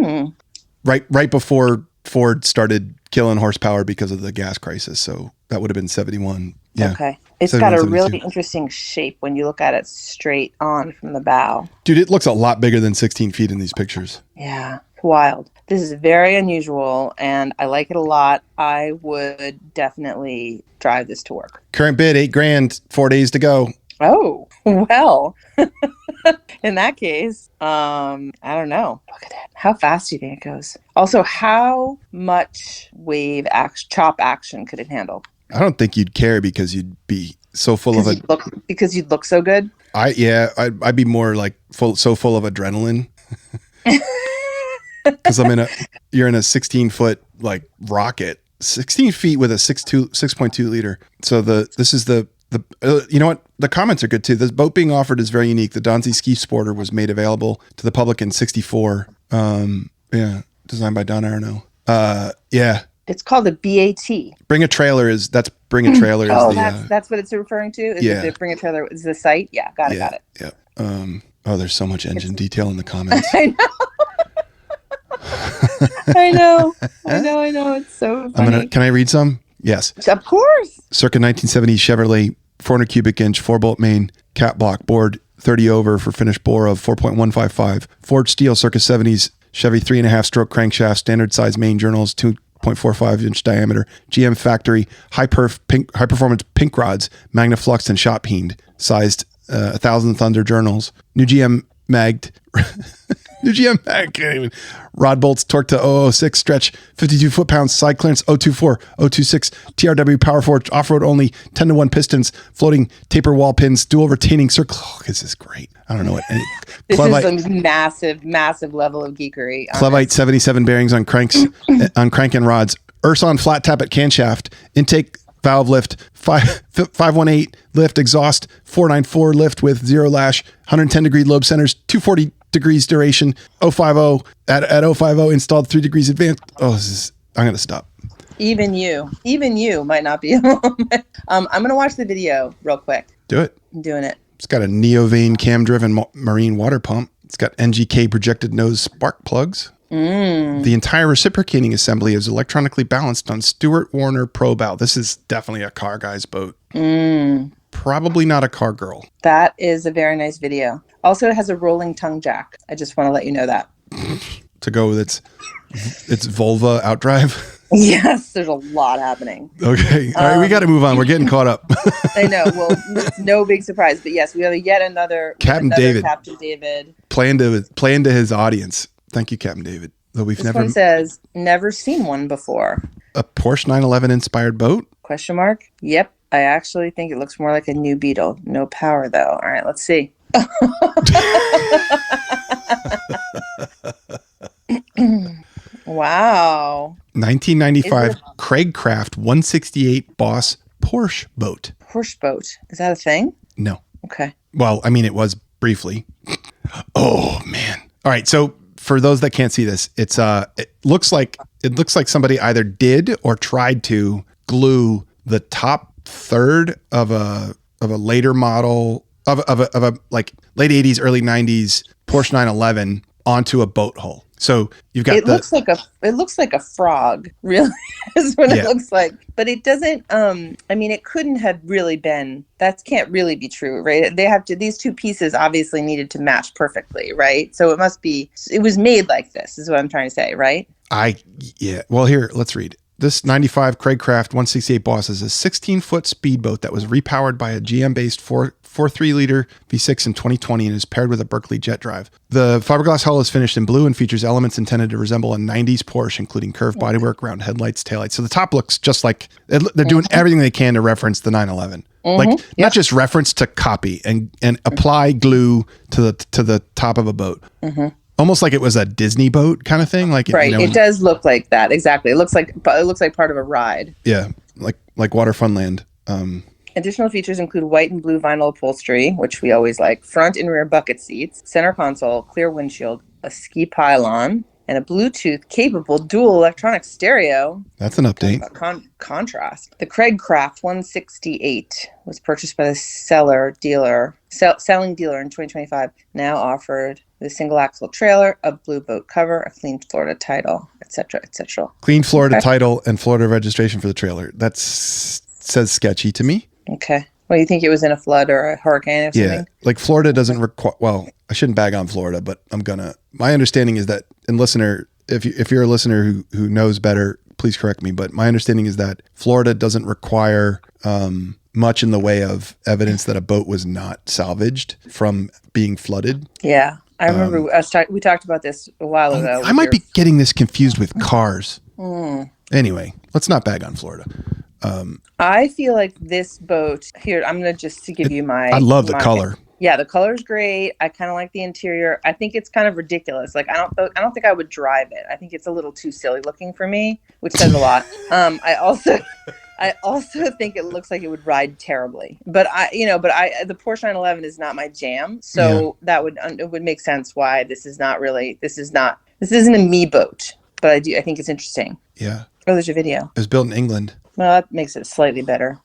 right before Ford started killing horsepower because of the gas crisis. So that would have been 71. Yeah. Okay. It's got a really interesting shape when you look at it straight on from the bow. Dude, it looks a lot bigger than 16 feet in these pictures. Yeah. Wild. This is very unusual and I like it a lot. I would definitely drive this to work. Current bid $8,000, 4 days to go. Oh, well, in that case, I don't know. Look at it. How fast do you think it goes? Also, how much chop action could it handle? I don't think you'd care because you'd be so full of because you'd look so good. I'd be more like so full of adrenaline. Because you're in a 16-foot like rocket, 16 feet with a 6.2 liter. So this is the you know what? The comments are good too. This boat being offered is very unique. The Donzi Ski Sporter was made available to the public in '64. Designed by Don Arno. Yeah. It's called a BAT. Bring a Trailer is that's that's what it's referring to. Bring a Trailer is the site. Yeah, got it. Yeah. There's so much engine detail in the comments. I know. I know. It's so funny. Can I read some? Yes. Of course. Circa 1970 Chevrolet 400 cubic inch 4-bolt main cat block board 30 over for finished bore of 4.155. Ford steel circa 70s Chevy 3.5 stroke crankshaft standard size main journals 2.45 inch diameter GM factory high performance pink rods Magnaflux and shot peened sized 1,000 Thunder journals new GM magged. New GM mag, can't even. Rod bolts torque to 006 stretch 52 foot-pounds side clearance 024 026 TRW Powerforge off-road only 10-to-1 pistons floating taper wall pins dual retaining circle. Oh, this is great. I don't know what. This is a massive level of geekery. Clevite 77 bearings on crank and rods. Urson flat tappet camshaft intake valve lift 518 lift exhaust 494 lift with 0 lash 110 degree lobe centers 240 degrees duration 050 at 050 installed 3 degrees advanced. I'm gonna stop. Even you might not be home. I'm going to watch the video real quick. Do it. I'm doing it. It's got a Neovane cam-driven marine water pump. It's got NGK projected nose spark plugs. The entire reciprocating assembly is electronically balanced on Stuart Warner Pro Bow. This is definitely a car guy's boat. Probably not a car girl. That is a very nice video. Also, it has a rolling tongue jack. I just want to let you know that. To go with its Volvo outdrive. Yes, there's a lot happening. Okay. All right, we got to move on. We're getting caught up. I know. Well, it's no big surprise. But yes, we have yet another Captain David. Captain David. Playing to his audience. Thank you, Captain David. Though we've This never one says, never seen one before. a Porsche 911 inspired boat. Question mark? Yep. I actually think it looks more like a new Beetle. No power, though. All right, let's see. Wow. 1995 Craigcraft 168 Boss Porsche boat. Porsche boat. Is that a thing? No. Okay. Well, I mean, it was briefly. Oh man. All right. So for those that can't see this, it looks like somebody either did or tried to glue the top third of a later model of a like late 80s, early 90s Porsche 911 onto a boat hull. So you've got it looks like a frog, really is what it looks like. But it doesn't I mean it couldn't have really been, that can't really be true, right? These two pieces obviously needed to match perfectly, right? So it was made like this is what I'm trying to say, right? Well, here, let's read. This 95 Craigcraft 168 Boss is a 16-foot speedboat that was repowered by a GM-based 4.3-liter V6 in 2020 and is paired with a Berkeley jet drive. The fiberglass hull is finished in blue and features elements intended to resemble a 90s Porsche, including curved bodywork, round headlights, taillights. So the top looks just like they're doing everything they can to reference the 911. Not just reference, to copy and apply glue to the top of a boat. Almost like it was a Disney boat kind of thing. Like right. It does look like that. Exactly. It looks like part of a ride. Yeah. Like Water Funland. Additional features include white and blue vinyl upholstery, which we always like, front and rear bucket seats, center console, clear windshield, a ski pylon, and a Bluetooth-capable dual electronic stereo. That's an update. Contrast. The Craigcraft 168 was purchased by the selling dealer in 2025. Now offered the single-axle trailer, a blue boat cover, a clean Florida title, etc., etc. Clean Florida title and Florida registration for the trailer. That says sketchy to me. Okay. Well, you think it was in a flood or a hurricane or something? Yeah, like Florida doesn't require. Well, I shouldn't bag on Florida, but I'm gonna. My understanding is that, and listener, if you're a listener who knows better, please correct me. But my understanding is that Florida doesn't require much in the way of evidence that a boat was not salvaged from being flooded. Yeah, I remember we talked about this a while ago. I might be getting this confused with cars. Anyway, let's not bag on Florida. I feel like this boat here, I'm going to give you my... I love the color. Yeah, the color's great. I kind of like the interior. I think it's kind of ridiculous. Like, I don't think I would drive it. I think it's a little too silly looking for me, which says a lot. I also think it looks like it would ride terribly. But the Porsche 911 is not my jam. So it would make sense why this isn't a me boat. But I think it's interesting. Yeah. Oh, there's a video. It was built in England. Well, that makes it slightly better.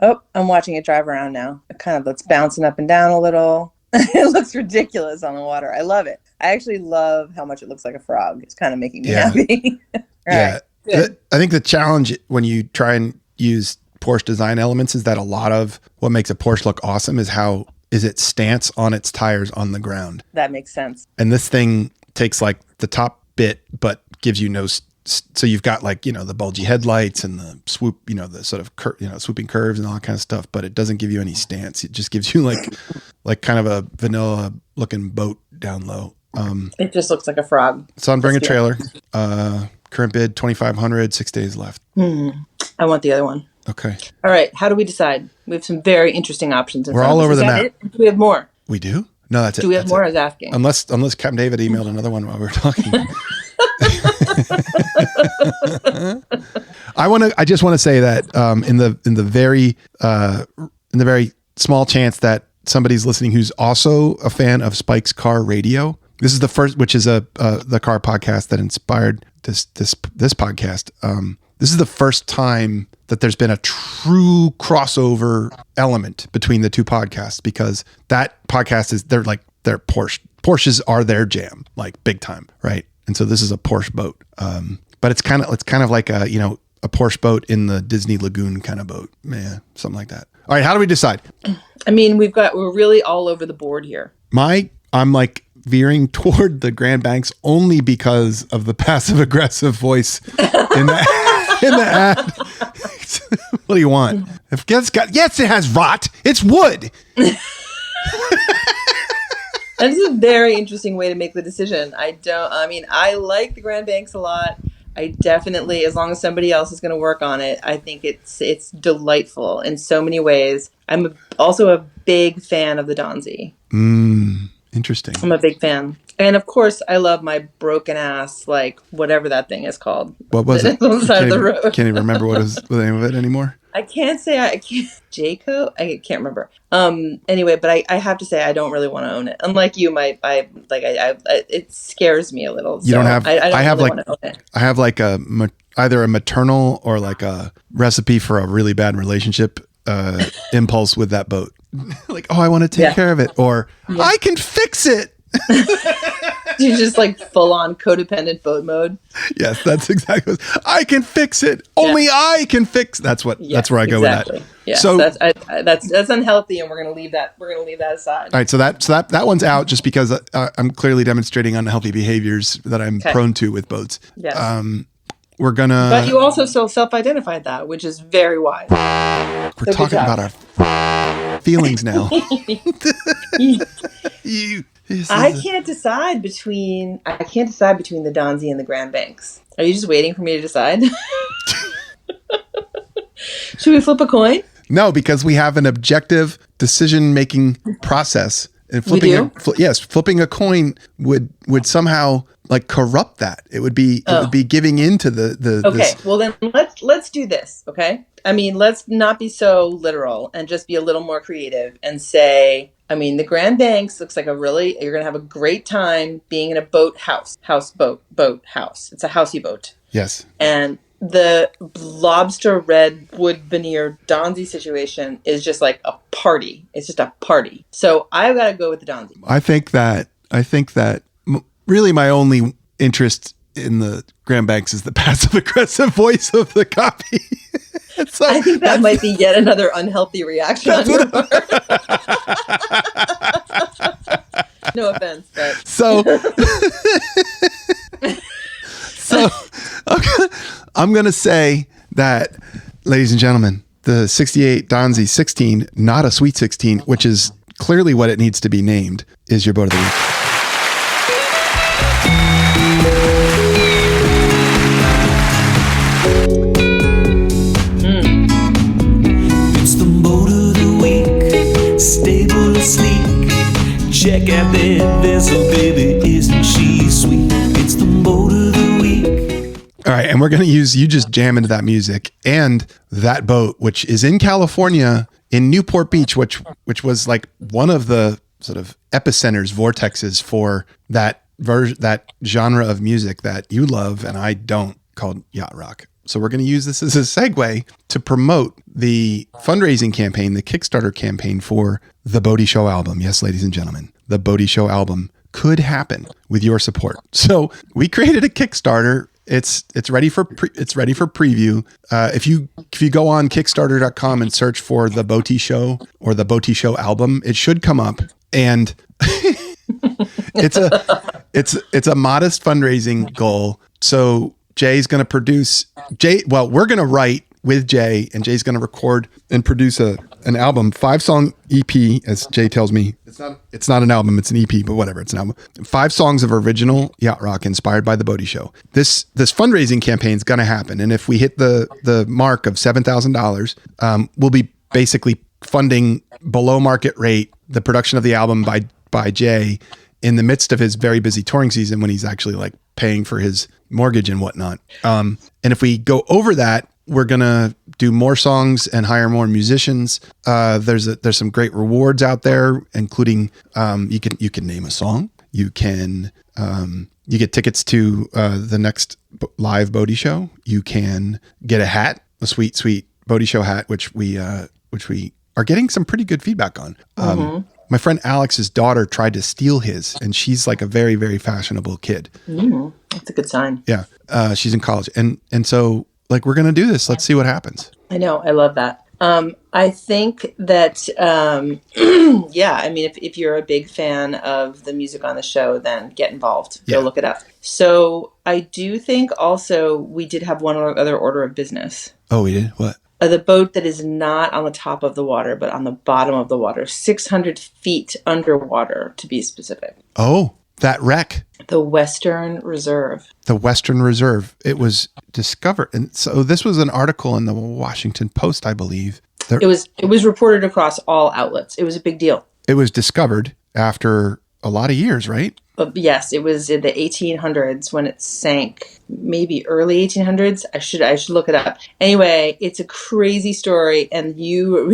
Oh, I'm watching it drive around now. It's bouncing up and down a little. It looks ridiculous on the water. I love it. I actually love how much it looks like a frog. It's kind of making me happy. Right. I think the challenge when you try and use Porsche design elements is that a lot of what makes a Porsche look awesome is its stance on its tires on the ground. That makes sense. And this thing takes like the top bit, but gives you no. So you've got the bulgy headlights and the swoop, the sort of swooping curves and all that kind of stuff, but it doesn't give you any stance. It just gives you like kind of a vanilla looking boat down low. It just looks like a frog. Sunbringer trailer. Current bid 2,500. 6 days left. I want the other one. Okay. All right. How do we decide? We have some very interesting options. We're all over the map. Do we have more? We do? No, that's it. Do we have more? I was asking. Unless Captain David emailed another one while we were talking. I just want to say that in the very small chance that somebody's listening who's also a fan of Spike's Car Radio, this is the first, which is the car podcast that inspired this podcast. This is the first time that there's been a true crossover element between the two podcasts, because that podcast is, they're Porsche. Porsches are their jam, like big time, right? And so this is a Porsche boat. But it's kind of like a, a Porsche boat in the Disney Lagoon kind of boat. Yeah, something like that. All right, how do we decide? I mean, we're really all over the board here. I'm like veering toward the Grand Banks only because of the passive aggressive voice in the ad. What do you want? Yes, it has rot. It's wood. And this is a very interesting way to make the decision. I like the Grand Banks a lot. I definitely, as long as somebody else is going to work on it, I think it's delightful in so many ways. I'm also a big fan of the Donzi. Interesting. I'm a big fan. And of course, I love my broken ass, like whatever that thing is called. What was it? On the side of the road. Can't even remember what was the name of it anymore. Jayco? I can't remember. Anyway, but I have to say I don't really want to own it. Unlike you, it scares me a little. You don't have. I have want to own it. I have like either a maternal or like a recipe for a really bad relationship impulse with that boat. Like, oh, I want to take care of it, or I can fix it. You're just like full on codependent boat mode. Yes, that's exactly. I can fix it. Only I can fix. That's where I go with that. Yeah. So that's unhealthy, and we're gonna leave that aside. All right. So that one's out just because I'm clearly demonstrating unhealthy behaviors that I'm prone to with boats. Yes. We're gonna. But you also still self-identified that, which is very wise. We're talking about our feelings now. I can't decide between the Donzi and the Grand Banks. Are you just waiting for me to decide? Should we flip a coin? No, because we have an objective decision-making process. And flipping a coin would somehow like corrupt that. It would be giving into the. Okay, well then let's do this. Okay, I mean, let's not be so literal and just be a little more creative and say, I mean, the Grand Banks looks like you're going to have a great time being in a boat house. It's a housey boat. Yes. And the lobster red wood veneer Donzi situation is just like a party. It's just a party. So I've got to go with the Donzi. I think that really my only interest in the Grand Banks is the passive aggressive voice of the copy. So I think that might be yet another unhealthy reaction on your part. No offense, but so I'm going to say that, ladies and gentlemen, the 68 Donzi 16, not a Sweet 16, which is clearly what it needs to be named, is your boat of the week. It's the boat of the week, stable and sleek. Check out that vessel, baby, isn't she sweet? It's the boat of the week. All right, and we're going to use you just jam into that music and that boat, which is in California, in Newport Beach, which was like one of the sort of epicenters, vortexes for that genre of music that you love and I don't, called yacht rock. So we're going to use this as a segue to promote the fundraising campaign, the Kickstarter campaign for the Boaty Show album. Yes, ladies and gentlemen, the Boaty Show album could happen with your support. So we created a Kickstarter. It's ready for preview. If you go on Kickstarter.com and search for the Boaty Show or the Boaty Show album, it should come up. And it's a modest fundraising goal. So Jay's going to produce we're going to write with Jay, and Jay's going to record and produce an album, 5-song EP, as Jay tells me. It's not an album, it's an EP, but whatever, it's an album. 5 songs of original yacht rock inspired by the Boaty Show. This fundraising campaign is going to happen, and if we hit the mark of $7,000, we'll be basically funding below market rate the production of the album by Jay in the midst of his very busy touring season when he's actually like paying for his mortgage and whatnot. And if we go over that, we're going to do more songs and hire more musicians. There's some great rewards out there, including you can name a song. You can you get tickets to the next live Bodhi show. You can get a hat, a sweet, sweet Bodhi show hat, which we are getting some pretty good feedback on. My friend Alex's daughter tried to steal his, and she's like a very, very fashionable kid. That's a good sign. Yeah. She's in college. And so like, we're going to do this. Let's see what happens. I know. I love that. I think that, yeah, I mean, if you're a big fan of the music on the show, then get involved. Go look it up. So I do think also we did have one other order of business. Oh, we did? What? The boat that is not on the top of the water, but on the bottom of the water, 600 feet underwater, to be specific. Oh, that wreck. The Western Reserve. The Western Reserve. It was discovered. And so this was an article in the Washington Post, I believe. It was reported across all outlets. It was a big deal. It was discovered after a lot of years, right? Yes, it was in the 1800s when it sank, maybe early 1800s. I should look it up. Anyway, it's a crazy story, and you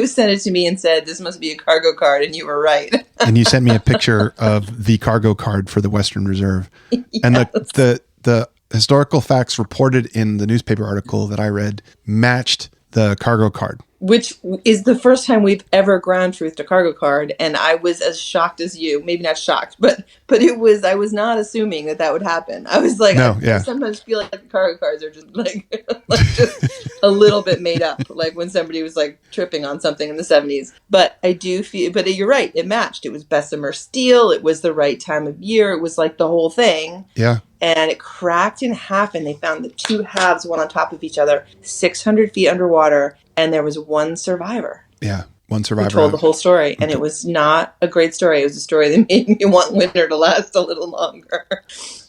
sent it to me and said this must be a cargo card, and you were right. And you sent me a picture of the cargo card for the Western Reserve. Yes. And the historical facts reported in the newspaper article that I read matched the cargo card. Which is the first time we've ever ground truthed a cargo card, and I was as shocked as you. Maybe not shocked, but it was. I was not assuming that would happen. I was like, I sometimes feel like the cargo cards are just like just a little bit made up, like when somebody was like tripping on something in the 70s. But I do feel. But you're right. It matched. It was Bessemer steel. It was the right time of year. It was like the whole thing. Yeah. And it cracked in half, and they found the two halves, one on top of each other, 600 feet underwater. And there was one survivor. Yeah, one survivor. Who told the whole story. And it was not a great story. It was a story that made me want winter to last a little longer.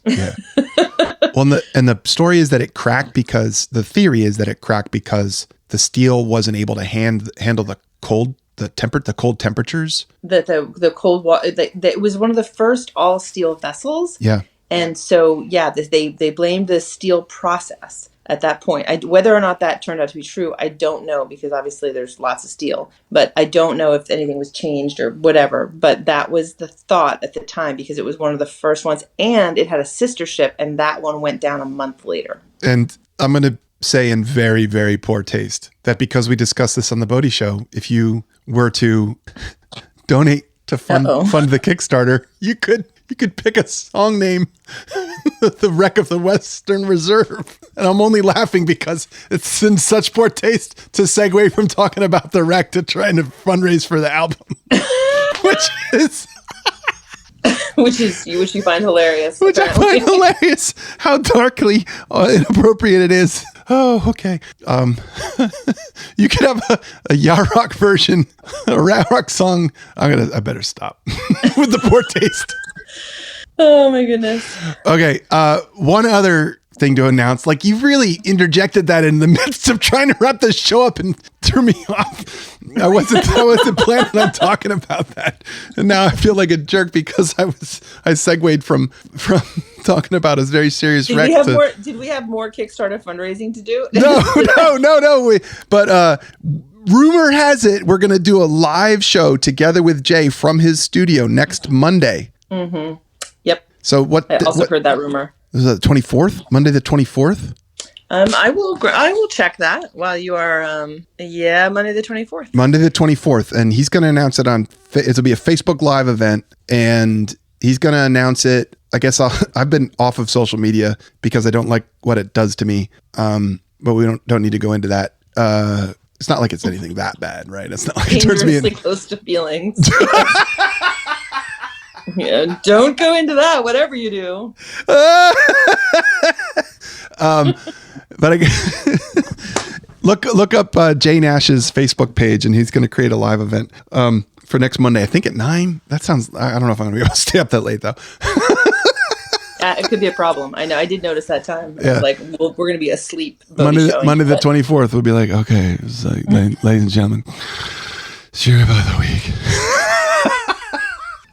Yeah. Well, and the story is that it cracked because, the theory is that it cracked because the steel wasn't able to handle the cold temperatures. The cold water. It was one of the first all steel vessels. Yeah. And so, yeah, they blamed the steel process at that point. Whether or not that turned out to be true, I don't know, because obviously there's lots of steel. But I don't know if anything was changed or whatever. But that was the thought at the time, because it was one of the first ones. And it had a sister ship, and that one went down a month later. And I'm going to say in very, very poor taste that because we discussed this on the Bodhi Show, if you were to donate to fund the Kickstarter, you could pick a song name, The Wreck of the Western Reserve. And I'm only laughing because it's in such poor taste to segue from talking about the wreck to trying to fundraise for the album, which you find hilarious. Which apparently. I find hilarious how darkly inappropriate it is. Oh, okay. You could have a yacht rock version, a rat rock song. I better stop with the poor taste. Oh my goodness. Okay. One other thing to announce, like you really interjected that in the midst of trying to wrap the show up and threw me off. I wasn't planning on talking about that. And now I feel like a jerk because I segued from talking about a very serious wreck. Did we have more Kickstarter fundraising to do? No. But rumor has it we're going to do a live show together with Jay from his studio next Monday. Mm-hmm. Yep. So I also heard that rumor. Is it the 24th? Monday the 24th? I will check that while you are Monday the 24th. Monday the 24th, and he's going to announce it it'll be a Facebook Live event, and he's going to announce it. I guess I've been off of social media because I don't like what it does to me. But we don't need to go into that. It's not like it's anything that bad, right? It's not like it turns me close to feelings. Yeah, don't go into that, whatever you do. But look up Jay Nash's Facebook page, and he's going to create a live event for next Monday. I think at 9. That sounds. I don't know if I'm going to be able to stay up that late though. It could be a problem. I know. I did notice that time. Yeah. Like we're going to be asleep. Monday the 24th. We'll be like, okay, it's like, ladies and gentlemen, it's your about the week.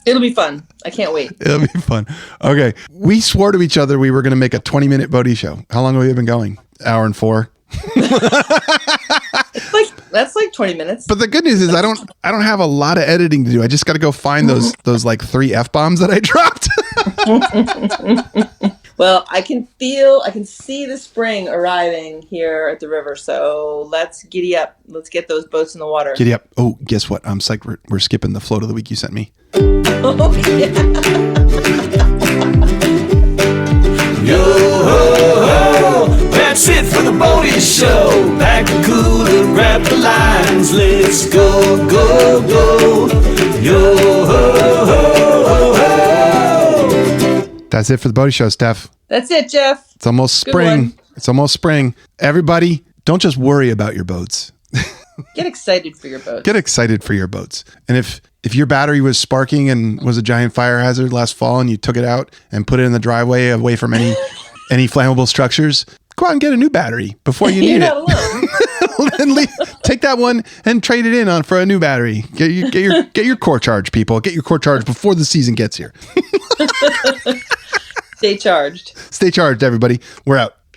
It'll be fun. I can't wait. It'll be fun. Okay. We swore to each other we were going to make a 20-minute Bodhi show. How long have we been going? Hour and 4. That's like 20 minutes. But the good news is I don't have a lot of editing to do. I just got to go find those like 3 F-bombs that I dropped. Well, I can see the spring arriving here at the river. So let's giddy up. Let's get those boats in the water. Giddy up. Oh, guess what? I'm psyched. We're skipping the float of the week you sent me. Oh, yeah. Yo ho ho, that's it for the Bodie Show. Pack the cooler, grab the lines, let's go, go, go. Yo ho ho ho ho. That's it for the Bodie Show, Steph. That's it, Jeff. It's almost Good spring. one. It's almost spring. Everybody, don't just worry about your boats. Get excited for your boat. Get excited for your boats. And if your battery was sparking and was a giant fire hazard last fall and you took it out and put it in the driveway away from any flammable structures, go out and get a new battery before you You're need not it. alone. And take that one and trade it in for a new battery. Get your core charge, people. Get your core charge before the season gets here. Stay charged. Stay charged, everybody. We're out.